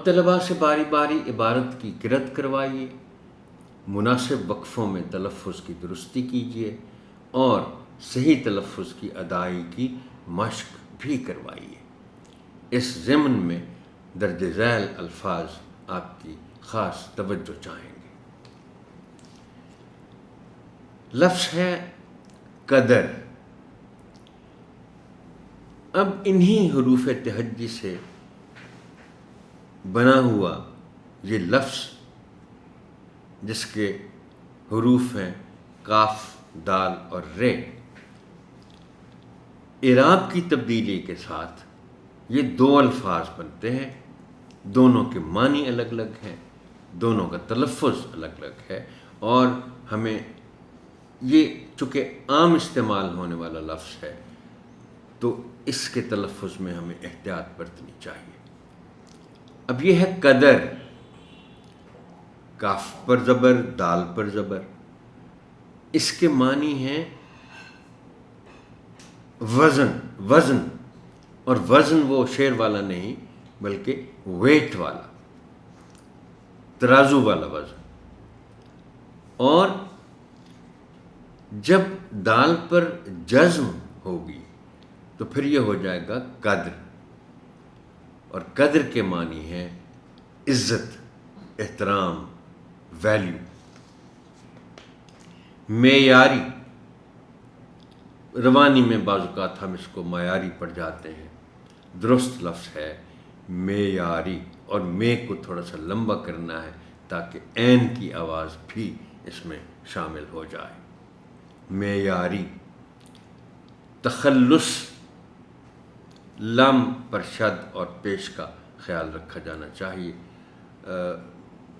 طلباء سے باری باری عبارت کی قرأت کروائیے، مناسب وقفوں میں تلفظ کی درستی کیجیے اور صحیح تلفظ کی ادائیگی کی مشق بھی کروائیے۔ اس ضمن میں درج ذیل الفاظ آپ کی خاص توجہ چاہیں گے۔ لفظ ہے قدر۔ اب انہی حروف تہجی سے بنا ہوا یہ لفظ، جس کے حروف ہیں کاف، دال اور رے، اعراب کی تبدیلی کے ساتھ یہ دو الفاظ بنتے ہیں۔ دونوں کے معنی الگ الگ ہیں، دونوں کا تلفظ الگ الگ ہے، اور ہمیں یہ چونکہ عام استعمال ہونے والا لفظ ہے تو اس کے تلفظ میں ہمیں احتیاط برتنی چاہیے۔ اب یہ ہے قدر، کاف پر زبر، دال پر زبر۔ اس کے معنی ہیں وزن، اور وزن وہ شیر والا نہیں بلکہ ویٹ والا، ترازو والا وزن۔ اور جب دال پر جزم ہوگی تو پھر یہ ہو جائے گا قدر، اور قدر کے معنی ہے عزت، احترام، ویلیو۔ معیاری، روانی میں بعض اوقات ہم اس کو معیاری پڑھ جاتے ہیں، درست لفظ ہے معیاری، اور میں کو تھوڑا سا لمبا کرنا ہے تاکہ عین کی آواز بھی اس میں شامل ہو جائے۔ معیاری۔ تخلص، لام پر شد اور پیش کا خیال رکھا جانا چاہیے۔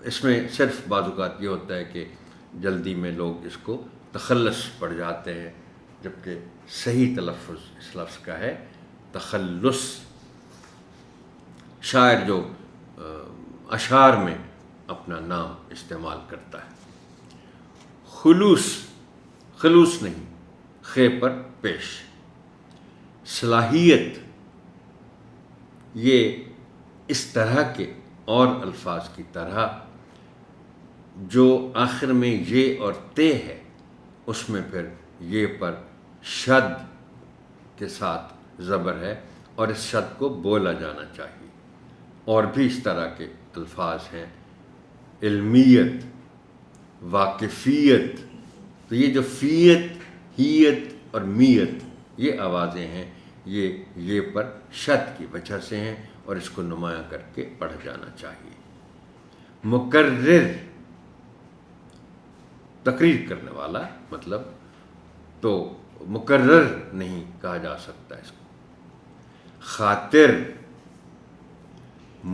اس میں صرف بعض اوقات یہ ہوتا ہے کہ جلدی میں لوگ اس کو تخلص پڑھ جاتے ہیں، جبکہ صحیح تلفظ اس لفظ کا ہے تخلص۔ شاعر جو اشعار میں اپنا نام استعمال کرتا ہے۔ خلوص نہیں، خے پر پیش۔ صلاحیت، یہ اس طرح کے اور الفاظ کی طرح جو آخر میں یہ اور تے ہے، اس میں پھر یہ پر شد کے ساتھ زبر ہے اور اس شد کو بولا جانا چاہیے۔ اور بھی اس طرح کے الفاظ ہیں، علمیت، واقفیت۔ تو یہ جو فیت، ہیت اور میت، یہ آوازیں ہیں، یہ پر شد کی وجہ سے ہیں اور اس کو نمایاں کر کے پڑھا جانا چاہیے۔ مقرر، تقریر کرنے والا، مطلب تو مقرر نہیں کہا جا سکتا اس کو۔ خاطر،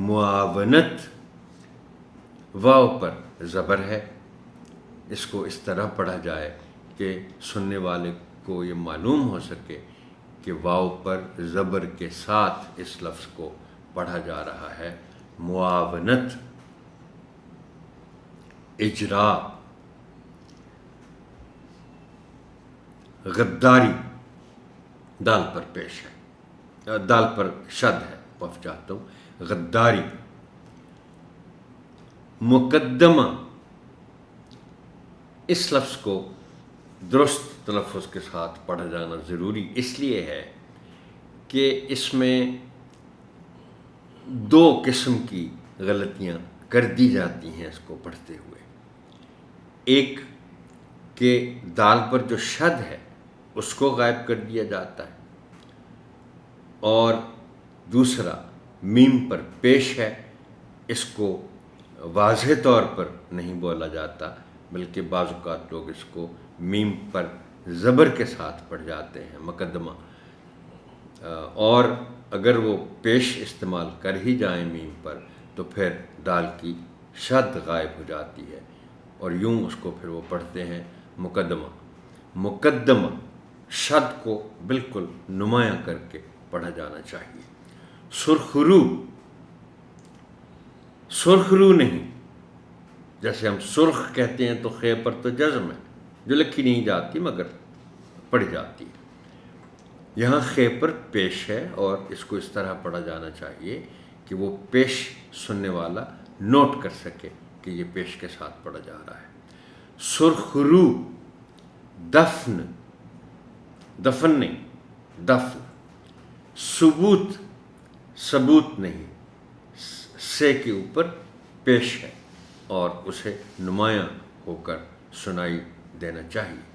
معاونت، واو پر زبر ہے، اس کو اس طرح پڑھا جائے کہ سننے والے کو یہ معلوم ہو سکے کہ واو پر زبر کے ساتھ اس لفظ کو پڑھا جا رہا ہے۔ معاونت۔ اجرا، غداری، دال پر پیش ہے، دال پر شد ہے، وف چاہتا ہوں، غداری۔ مقدمہ، اس لفظ کو درست تلفظ کے ساتھ پڑھا جانا ضروری اس لیے ہے کہ اس میں دو قسم کی غلطیاں کر دی جاتی ہیں اس کو پڑھتے ہوئے۔ ایک کہ دال پر جو شد ہے اس کو غائب کر دیا جاتا ہے، اور دوسرا میم پر پیش ہے، اس کو واضح طور پر نہیں بولا جاتا، بلکہ بعض اوقات لوگ اس کو میم پر زبر کے ساتھ پڑھ جاتے ہیں، مقدمہ۔ اور اگر وہ پیش استعمال کر ہی جائیں میم پر تو پھر دال کی شد غائب ہو جاتی ہے، اور یوں اس کو پھر وہ پڑھتے ہیں مقدمہ۔ مقدمہ، شد کو بالکل نمایاں کر کے پڑھا جانا چاہیے۔ سرخرو نہیں، جیسے ہم سرخ کہتے ہیں تو خے پر تو جزم ہے جو لکھی نہیں جاتی مگر پڑھی جاتی ہے۔ یہاں خے پر پیش ہے اور اس کو اس طرح پڑھا جانا چاہیے کہ کہ وہ پیش سننے والا نوٹ کر سکے کہ یہ پیش کے ساتھ پڑھا جا رہا ہے۔ سرخ رو، دفن، دفن نہیں، دفن، ثبوت، ثبوت نہیں، سے کے اوپر پیش ہے اور اسے نمایاں ہو کر سنائی دینا چاہیے۔